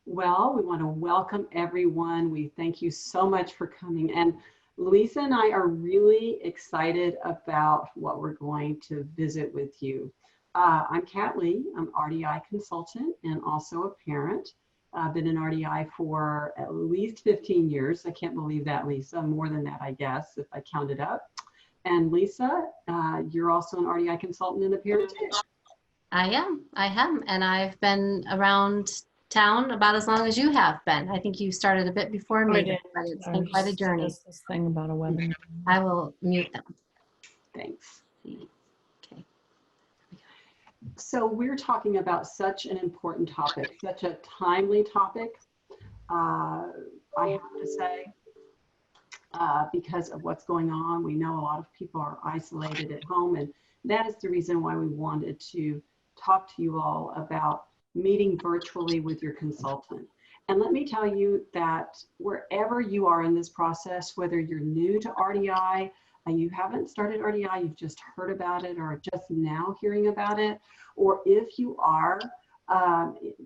Well, we want to welcome everyone. We thank you so much for coming. And Lisa and I are really excited about what we're going to visit with you. I'm Kat Lee. I'm RDI consultant and also a parent. I've been in RDI for at least 15 years. I can't believe that, Lisa. More than that, I guess, if I count it up. And Lisa, you're also an RDI consultant and a parent too. I am, and I've been around town about as long as you have been. I think you started a bit before me, but it's been quite a journey. Just this thing about a webinar. I will mute them. Thanks. Okay. So we're talking about such an important topic, such a timely topic, I have to say, because of what's going on. We know a lot of people are isolated at home, and that is the reason why we wanted to talk to you all about meeting virtually with your consultant. And let me tell you that wherever you are in this process, whether you're new to RDI, and you haven't started RDI, you've just heard about it or just now hearing about it, or if you are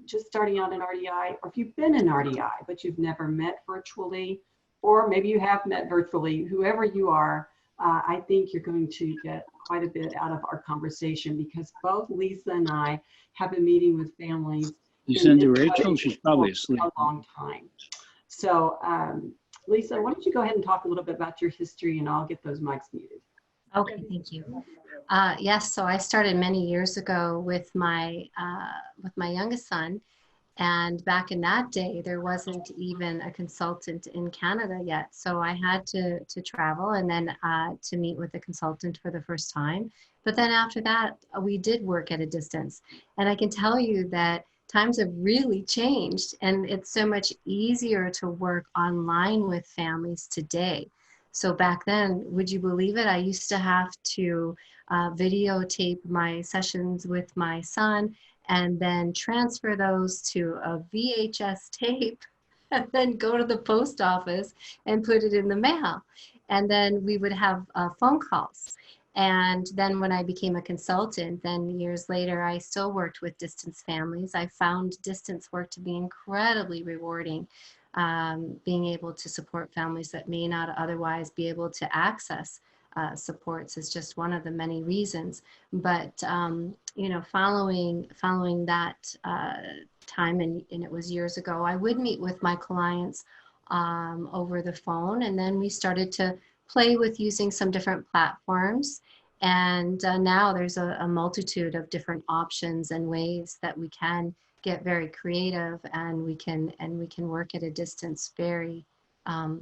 just starting out in RDI, or if you've been in RDI, but you've never met virtually, or maybe you have met virtually, whoever you are, I think you're going to get quite a bit out of our conversation, because both Lisa and I have been meeting with families. You send to Rachel? She's probably asleep. A long time. So Lisa, why don't you go ahead and talk a little bit about your history, and I'll get those mics muted. Okay, thank you. Yes, so I started many years ago with my youngest son, and back in that day, there wasn't even a consultant in Canada yet. So I had to travel and then to meet with a consultant for the first time. But then after that, we did work at a distance. And I can tell you that times have really changed, and it's so much easier to work online with families today. So back then, would you believe it? I used to have to videotape my sessions with my son and then transfer those to a VHS tape and then go to the post office and put it in the mail. And then we would have phone calls. And then when I became a consultant, then years later, I still worked with distance families. I found distance work to be incredibly rewarding, being able to support families that may not otherwise be able to access supports is just one of the many reasons. But you know, following that time, and it was years ago, I would meet with my clients over the phone, and then we started to play with using some different platforms. And now there's a multitude of different options and ways that we can get very creative, and we can work at a distance very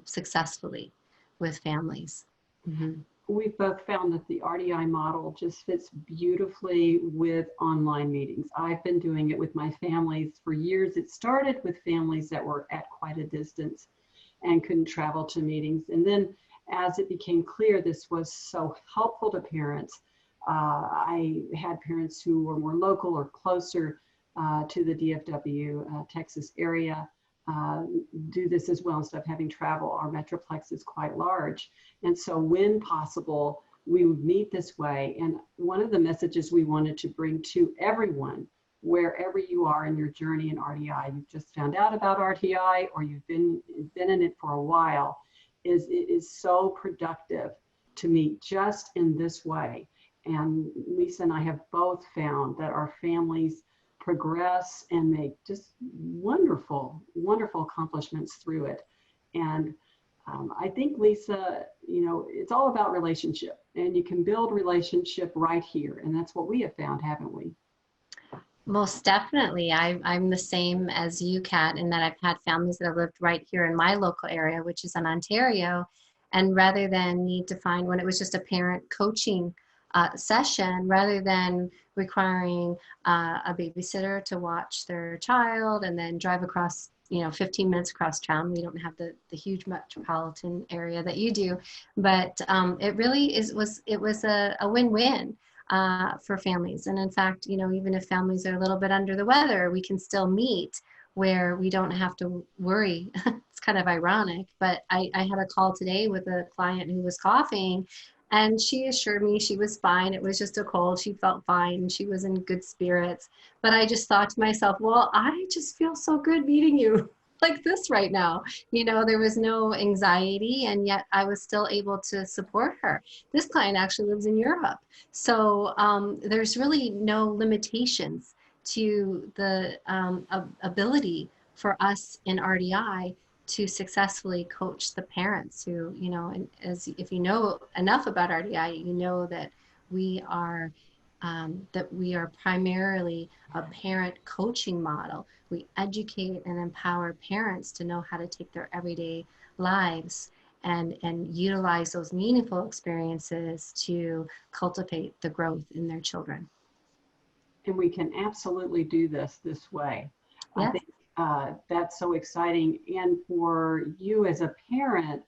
successfully with families. Mm-hmm. We've both found that the RDI model just fits beautifully with online meetings. I've been doing it with my families for years. It started with families that were at quite a distance and couldn't travel to meetings. And then as it became clear this was so helpful to parents, I had parents who were more local or closer to the DFW, Texas area, do this as well instead of having travel. Our Metroplex is quite large. And so when possible, we would meet this way. And one of the messages we wanted to bring to everyone, wherever you are in your journey in RDI, you've just found out about RDI or you've been in it for a while, is it is so productive to meet just in this way. And Lisa and I have both found that our families progress and make just wonderful, wonderful accomplishments through it. And I think, Lisa, you know, it's all about relationship, and you can build relationship right here. And that's what we have found, haven't we? Most definitely. I'm the same as you, Kat, in that I've had families that have lived right here in my local area, which is in Ontario. And rather than need to find, when it was just a parent coaching session, rather than requiring a babysitter to watch their child and then drive across, 15 minutes across town. We don't have the huge metropolitan area that you do, but it really was a win-win for families. And in fact, even if families are a little bit under the weather, we can still meet where we don't have to worry. It's kind of ironic, but I had a call today with a client who was coughing, And she assured me she was fine. It was just a cold. She felt fine and she was in good spirits. But I just thought to myself, well, I just feel so good meeting you like this right now. You know, there was no anxiety and yet I was still able to support her. This client actually lives in Europe. So there's really no limitations to the ability for us in RDI to successfully coach the parents who, you know, and as if you know enough about RDI, you know that we are primarily a parent coaching model. We educate and empower parents to know how to take their everyday lives and utilize those meaningful experiences to cultivate the growth in their children. And we can absolutely do this way. I Yes. think that's so exciting. And for you as a parent,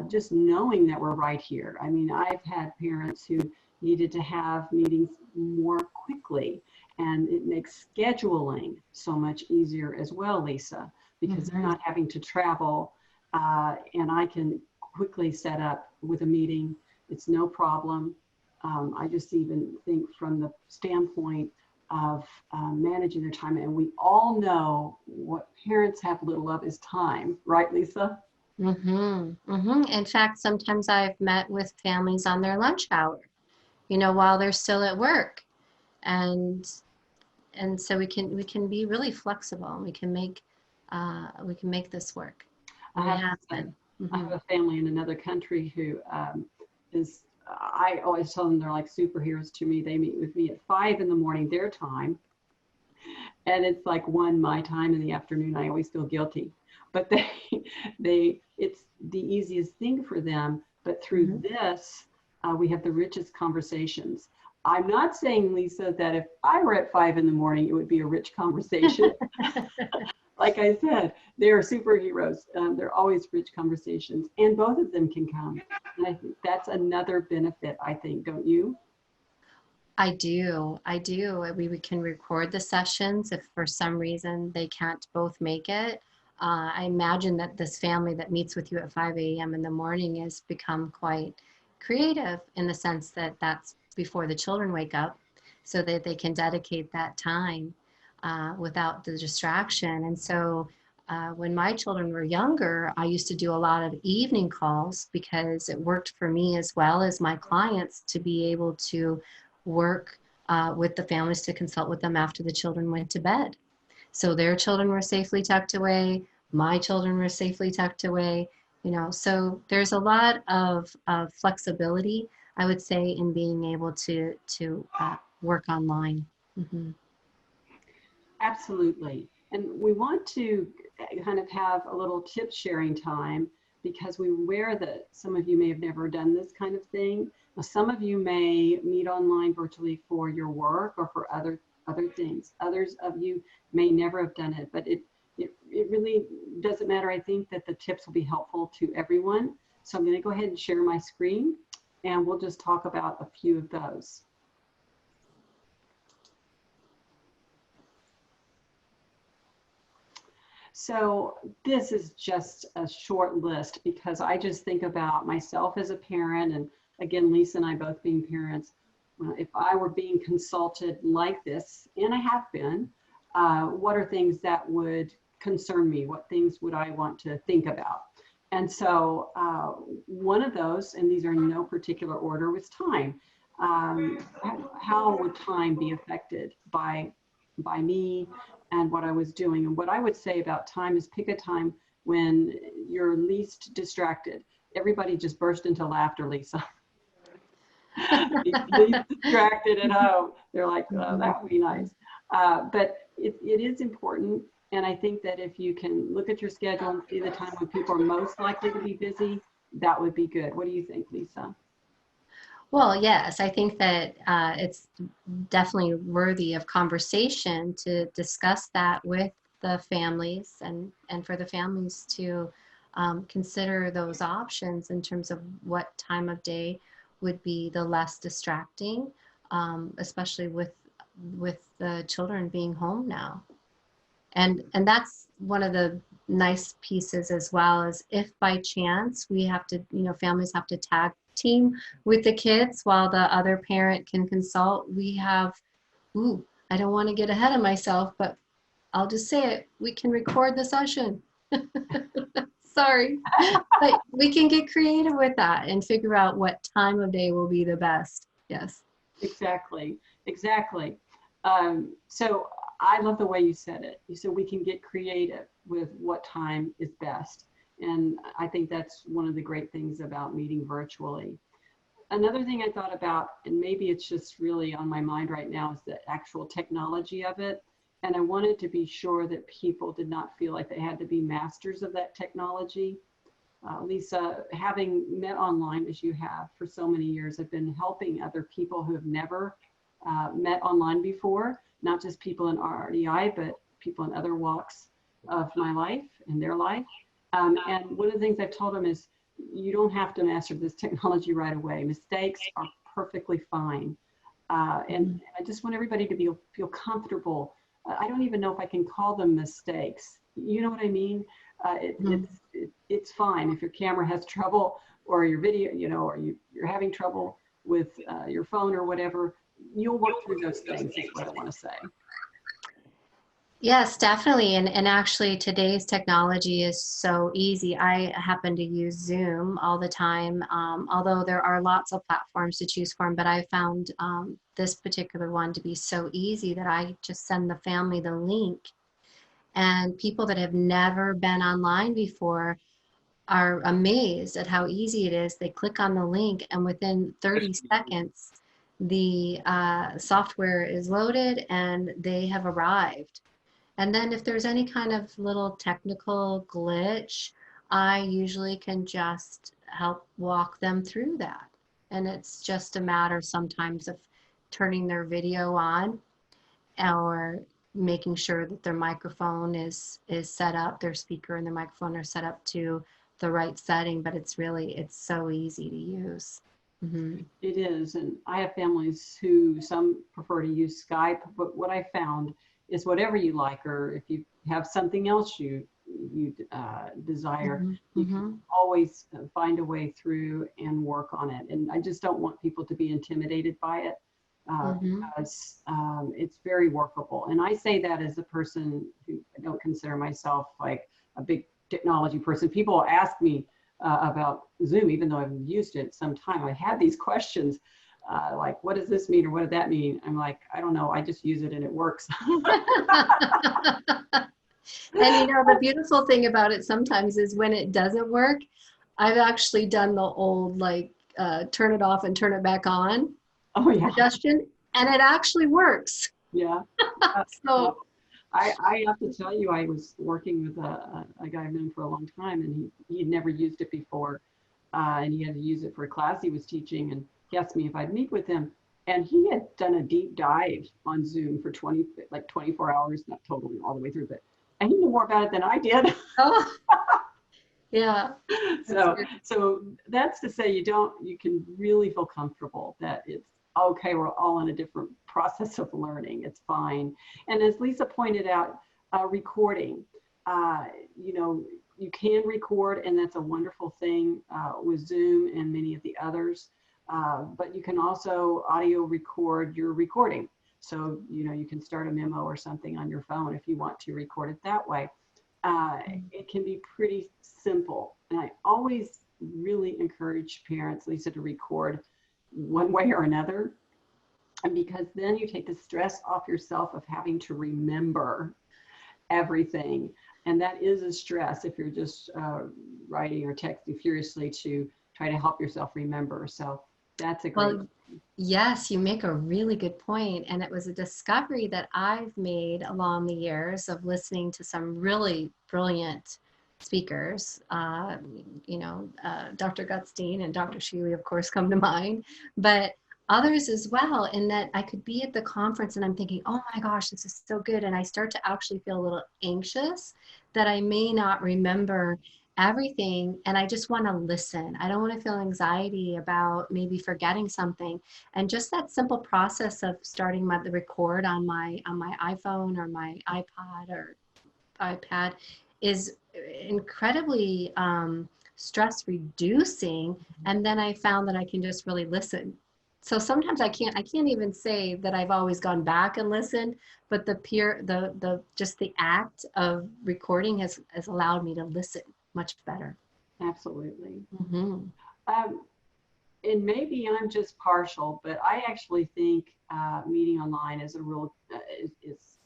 just knowing that we're right here. I mean, I've had parents who needed to have meetings more quickly, and it makes scheduling so much easier as well, Lisa, because they're not having to travel, and I can quickly set up with a meeting. It's no problem. I just even think from the standpoint of managing their time, and we all know what parents have little of is time, right, Lisa? In fact, sometimes I've met with families on their lunch hour, you know, while they're still at work, and so we can be really flexible. We can make this work. I have a family in another country who is, I always tell them they're like superheroes to me. They meet with me at 5 in the morning, their time. And it's like 1 my time in the afternoon. I always feel guilty, but it's the easiest thing for them. But through this, we have the richest conversations. I'm not saying, Lisa, that if I were at 5 in the morning, it would be a rich conversation. Like I said, they are superheroes. They're always rich conversations, and both of them can come. And I think that's another benefit, I think, don't you? I do. We can record the sessions if for some reason they can't both make it. I imagine that this family that meets with you at 5 a.m. in the morning has become quite creative in the sense that that's before the children wake up so that they can dedicate that time without the distraction. And so when my children were younger, I used to do a lot of evening calls because it worked for me as well as my clients to be able to work with the families, to consult with them after the children went to bed. So their children were safely tucked away, my children were safely tucked away, you know, so there's a lot of flexibility, I would say, in being able to work online. Absolutely. And we want to kind of have a little tip sharing time because we're aware that some of you may have never done this kind of thing. Now, some of you may meet online virtually for your work or for other things. Others of you may never have done it, but it really doesn't matter. I think that the tips will be helpful to everyone. So I'm going to go ahead and share my screen and we'll just talk about a few of those. So this is just a short list because I just think about myself as a parent, and again, Lisa and I both being parents. If I were being consulted like this, and I have been, what are things that would concern me? What things would I want to think about? And so one of those, and these are in no particular order, was time. How would time be affected by me and what I was doing? And what I would say about time is pick a time when you're least distracted. Everybody just burst into laughter, Lisa. Least distracted at home. They're like, oh, that would be nice. But it is important. And I think that if you can look at your schedule and see the time when people are most likely to be busy, that would be good. What do you think, Lisa? Well, yes, I think that it's definitely worthy of conversation to discuss that with the families and for the families to consider those options in terms of what time of day would be the less distracting, especially with the children being home now. And that's one of the nice pieces as well, is if by chance we have to, you know, families have to tag team with the kids while the other parent can consult. We have, ooh, I don't want to get ahead of myself, but I'll just say it. We can record the session. Sorry, but we can get creative with that and figure out what time of day will be the best. Yes. Exactly. Exactly. So I love the way you said it. You said we can get creative with what time is best. And I think that's one of the great things about meeting virtually. Another thing I thought about, and maybe it's just really on my mind right now, is the actual technology of it. And I wanted to be sure that people did not feel like they had to be masters of that technology. Lisa, having met online as you have for so many years, I've been helping other people who have never met online before, not just people in RDI, but people in other walks of my life, in their life. And one of the things I've told them is, you don't have to master this technology right away. Mistakes are perfectly fine. And I just want everybody to feel comfortable. I don't even know if I can call them mistakes. You know what I mean? It's fine if your camera has trouble, or your video, or you're having trouble with your phone or whatever. You'll work through those things, is what I want to say. Yes, definitely. And actually today's technology is so easy. I happen to use Zoom all the time, although there are lots of platforms to choose from, but I found this particular one to be so easy that I just send the family the link. And people that have never been online before are amazed at how easy it is. They click on the link, and within 30 seconds, the software is loaded and they have arrived. And then if there's any kind of little technical glitch, I usually can just help walk them through that. And it's just a matter sometimes of turning their video on, or making sure that their microphone is set up, their speaker and their microphone are set up to the right setting, but it's so easy to use. It is, and I have families who, some prefer to use Skype, but what I found is whatever you like, or if you have something else you desire, you can always find a way through and work on it. And I just don't want people to be intimidated by it, because it's very workable. And I say that as a person who, I don't consider myself like a big technology person. People ask me about Zoom, even though I've used it some time. I had these questions like, what does this mean, or what did that mean? I'm like, I don't know, I just use it and it works. And the beautiful thing about it sometimes is when it doesn't work, I've actually done the old turn it off and turn it back on suggestion, and it actually works. Yeah. So I have to tell you, I was working with a guy I've known for a long time, and he had never used it before, and he had to use it for a class he was teaching, and he asked me if I'd meet with him, and he had done a deep dive on Zoom for 24 hours, not totally all the way through, but and he knew more about it than I did. Oh, yeah. So that's to say, you can really feel comfortable that it's okay, we're all in a different process of learning. It's fine. And as Lisa pointed out, recording, you can record, and that's a wonderful thing with Zoom and many of the others. But you can also audio record your recording. So, you can start a memo or something on your phone if you want to record it that way. It can be pretty simple. And I always really encourage parents, Lisa, to record one way or another, and because then you take the stress off yourself of having to remember everything. And that is a stress if you're just writing or texting furiously to try to help yourself remember. So that's a great. Well, yes, you make a really good point. And it was a discovery that I've made along the years of listening to some really brilliant speakers. Dr. Gutstein and Dr. Sheely, of course, come to mind, but others as well, in that I could be at the conference and I'm thinking, oh my gosh, this is so good. And I start to actually feel a little anxious that I may not remember everything, and I just want to listen. I don't want to feel anxiety about maybe forgetting something. And just that simple process of starting the record on my iPhone or my iPod or iPad is incredibly stress reducing. And then I found that I can just really listen. So sometimes I can't even say that I've always gone back and listened, but just the act of recording has allowed me to listen much better. Absolutely. Mm-hmm. And maybe I'm just partial, but I actually think meeting online is a real, is,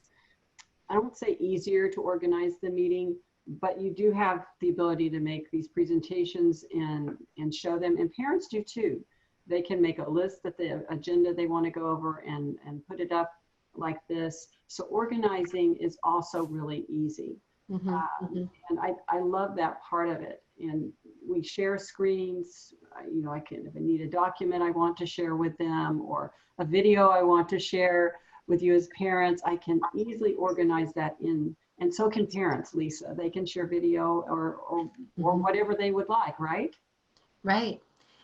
I don't say easier to organize the meeting, but you do have the ability to make these presentations and show them, and parents do too. They can make a list of the agenda they want to go over and put it up like this. So organizing is also really easy. Mm-hmm. Mm-hmm. And I love that part of it. And we share screens. You know, if I need a document I want to share with them, or a video I want to share with you as parents, I can easily organize that in. And so can parents, Lisa. They can share video or whatever they would like, right? Right.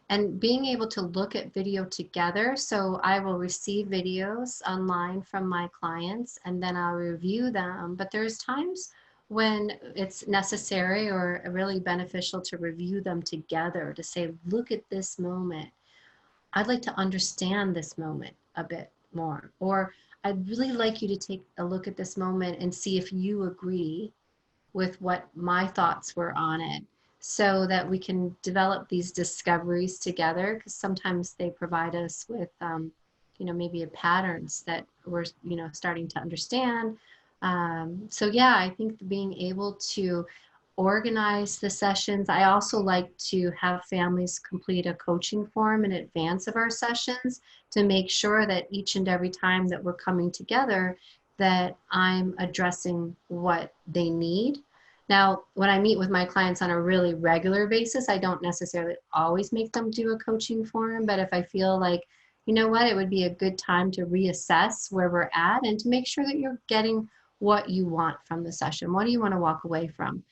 And being able to look at video together. So I will receive videos online from my clients and then I'll review them. But there's times when it's necessary or really beneficial to review them together, to say, look at this moment. I'd like to understand this moment a bit more. Or I'd really like you to take a look at this moment and see if you agree with what my thoughts were on it, so that we can develop these discoveries together, because sometimes they provide us with maybe patterns that we're starting to understand. So yeah, I think being able to organize the sessions. I also like to have families complete a coaching form in advance of our sessions to make sure that each and every time that we're coming together, that I'm addressing what they need. Now, when I meet with my clients on a really regular basis, I don't necessarily always make them do a coaching form, but if I feel like, you know what, it would be a good time to reassess where we're at and to make sure that you're getting what you want from the session. What do you want to walk away from,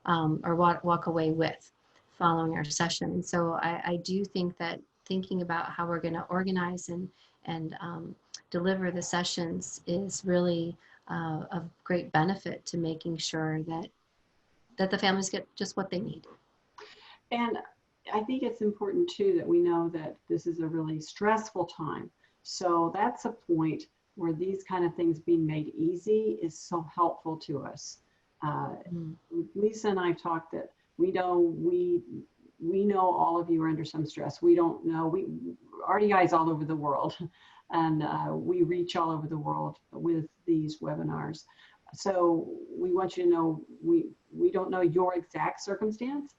or walk away with following our session? And so I do think that thinking about how we're going to organize and deliver the sessions is really of great benefit to making sure that the families get just what they need. And I think it's important too that we know that this is a really stressful time. So that's a point where these kind of things being made easy is so helpful to us. Lisa and I have talked that we know all of you are under some stress. We don't know, RDI is all over the world, and we reach all over the world with these webinars. So we want you to know we don't know your exact circumstance,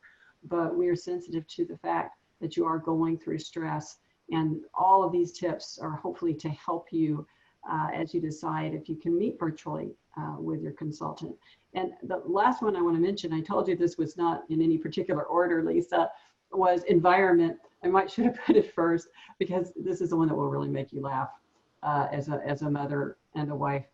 but we are sensitive to the fact that you are going through stress, and all of these tips are hopefully to help you as you decide if you can meet virtually with your consultant. And the last one I want to mention, I told you this was not in any particular order, Lisa, was environment. I should have put it first, because this is the one that will really make you laugh as a mother and a wife.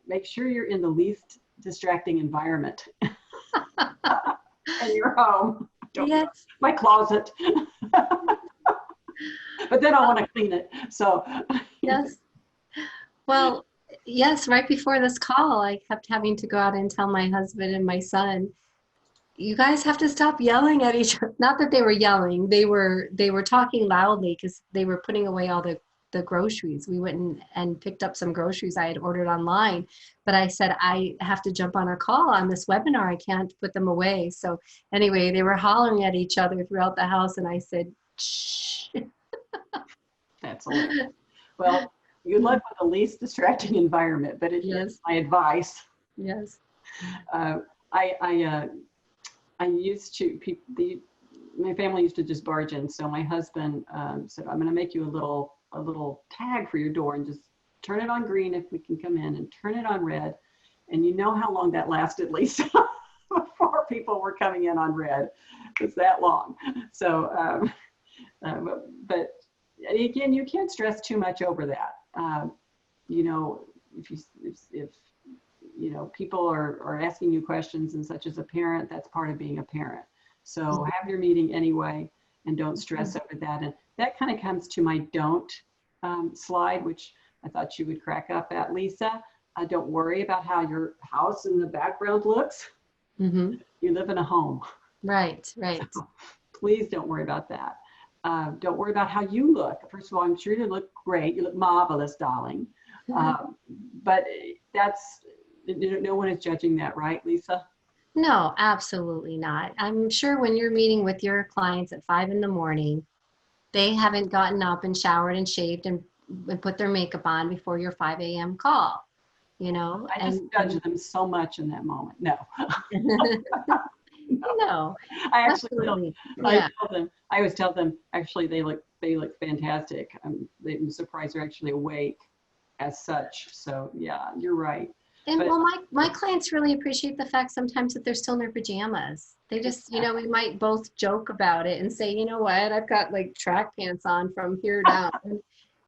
Make sure you're in the least distracting environment in your home. Yes. My closet. But then I want to clean it. So yes. Well, yes, right before this call, I kept having to go out and tell my husband and my son, you guys have to stop yelling at each other. Not that they were yelling, they were talking loudly because they were putting away all the groceries. We went and picked up some groceries I had ordered online, but I said, I have to jump on a call on this webinar. I can't put them away. So anyway, they were hollering at each other throughout the house, and I said, shh. That's hilarious. Well, good luck with the least distracting environment, but it's yes. my advice. Yes. I used to, my family used to just barge in. So my husband said, I'm going to make you a little tag for your door and just turn it on green if we can come in, and turn it on red. And you know how long that lasted, Lisa, before people were coming in on red. It's that long. So, but again, you can't stress too much over that. You know, if you know, people are asking you questions, and such as a parent, that's part of being a parent. So have your meeting anyway, and don't stress over that. And that kind of comes to my don't slide, which I thought you would crack up at, Lisa. Don't worry about how your house in the background looks. Mm-hmm. You live in a home. Right, right. So please don't worry about that. Don't worry about how you look. First of all, I'm sure you look great. You look marvelous, darling. But that's, no one is judging that, right, Lisa? No, absolutely not. I'm sure when you're meeting with your clients at 5 in the morning, they haven't gotten up and showered and shaved and put their makeup on before your 5 a.m. call, you know? I just judge them so much in that moment. No. No. No, I actually absolutely. I Yeah. tell them, I always tell them, actually, they look fantastic. I'm surprised they're actually awake as such. So yeah, you're right. And But well, my clients really appreciate the fact sometimes that they're still in their pajamas. They just, you know, we might both joke about it and say, you know what, I've got like track pants on from here down,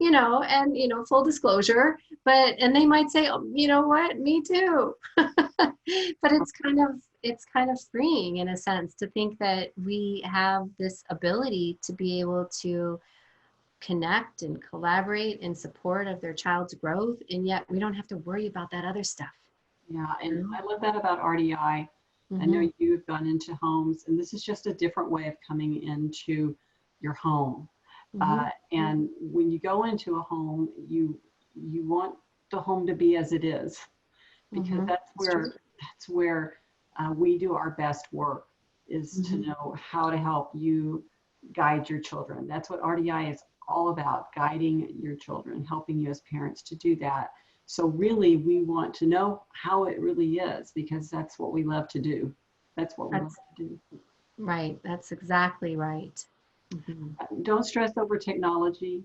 and full disclosure, and they might say, oh, you know what, me too. But it's kind of freeing in a sense to think that we have this ability to be able to connect and collaborate in support of their child's growth, and yet we don't have to worry about that other stuff. yeah, and I love that about RDI. I know Mm-hmm. you've gone into homes, and this is just a different way of coming into your home. Mm-hmm. And when you go into a home, you want the home to be as it is, because Mm-hmm. that's where we do our best work, is to know how to help you guide your children. That's what RDI is all about, guiding your children, helping you as parents to do that. So really, we want to know how it really is, because that's what we love to do. That's what we love to do. Right. That's exactly right. Mm-hmm. Don't stress over technology.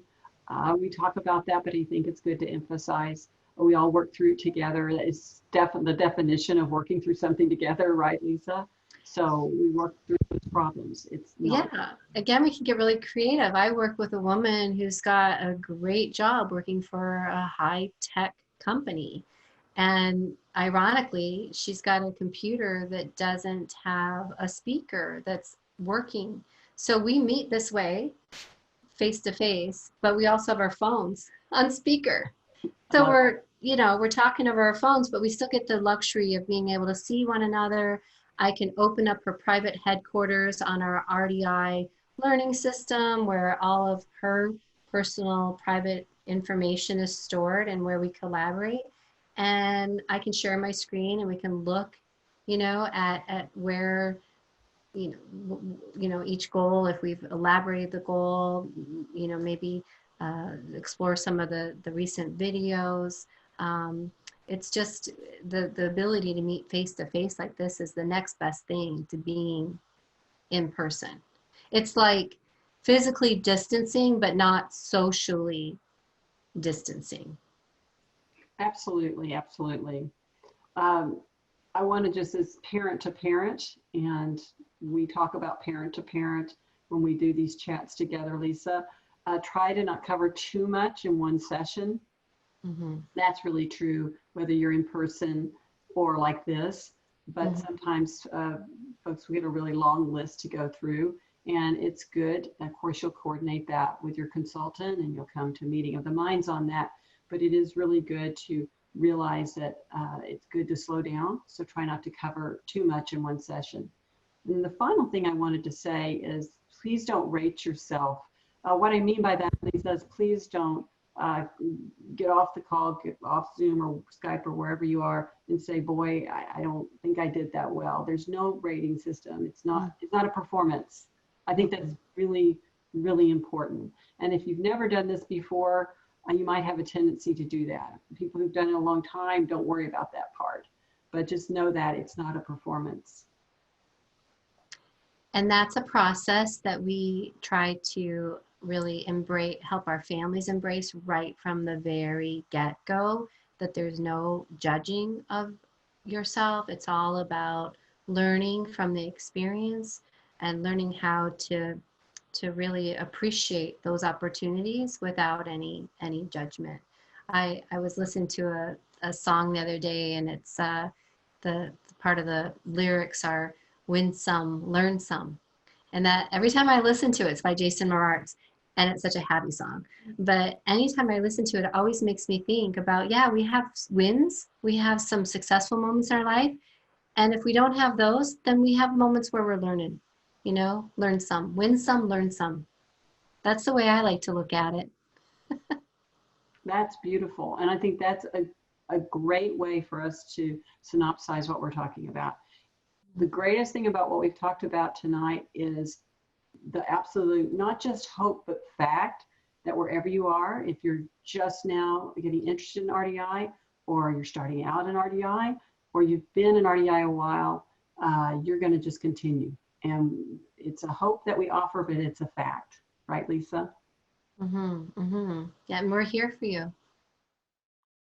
We talk about that, but I think it's good to emphasize we all work through it together. That is definitely the definition of working through something together, right, Lisa? So we work through those problems. It's not. Yeah. Again, we can get really creative. I work with a woman who's got a great job working for a high-tech company. And ironically, she's got a computer that doesn't have a speaker that's working. So we meet this way, face to face, but we also have our phones on speaker. So we're talking over our phones, but we still get the luxury of being able to see one another. I can open up her private headquarters on our RDI learning system where all of her personal private information is stored and where we collaborate. And I can share my screen and we can look, at where each goal, if we've elaborated the goal, maybe explore some of the recent videos. It's just the ability to meet face to face like this is the next best thing to being in person. It's like physically distancing, but not socially distancing. Absolutely, absolutely. I want to just, as parent to parent, and we talk about parent to parent when we do these chats together, Lisa, try to not cover too much in one session. Mm-hmm. That's really true, whether you're in person or like this, but sometimes folks will get a really long list to go through, and it's good. Of course, you'll coordinate that with your consultant and you'll come to a meeting of the minds on that, but it is really good to realize that it's good to slow down. So try not to cover too much in one session. And the final thing I wanted to say is please don't rate yourself. What I mean by that, Lisa, is please don't get off the call, get off Zoom or Skype or wherever you are and say, boy, I don't think I did that well. There's no rating system. It's not a performance. I think that's really, really important. And if you've never done this before, you might have a tendency to do that. People who've done it a long time don't worry about that part, but just know that it's not a performance. And that's a process that we try to really help our families embrace right from the very get-go, that there's no judging of yourself. It's all about learning from the experience and learning how to really appreciate those opportunities without any judgment. I was listening to a song the other day, and it's the part of the lyrics are win some, learn some. And that every time I listen to it, it's by Jason Mraz, and it's such a happy song. But anytime I listen to it, it always makes me think about, we have wins, we have some successful moments in our life, And if we don't have those, then we have moments where we're learning, you know, learn some, win some, learn some. That's the way I like to look at it. That's beautiful. And I think that's a great way for us to synopsize what we're talking about. The greatest thing about what we've talked about tonight is the absolute, not just hope, but fact that wherever you are, if you're just now getting interested in RDI, or you're starting out in RDI, or you've been in RDI a while, you're going to just continue. And it's a hope that we offer, but it's a fact. Right, Lisa? Yeah, and we're here for you.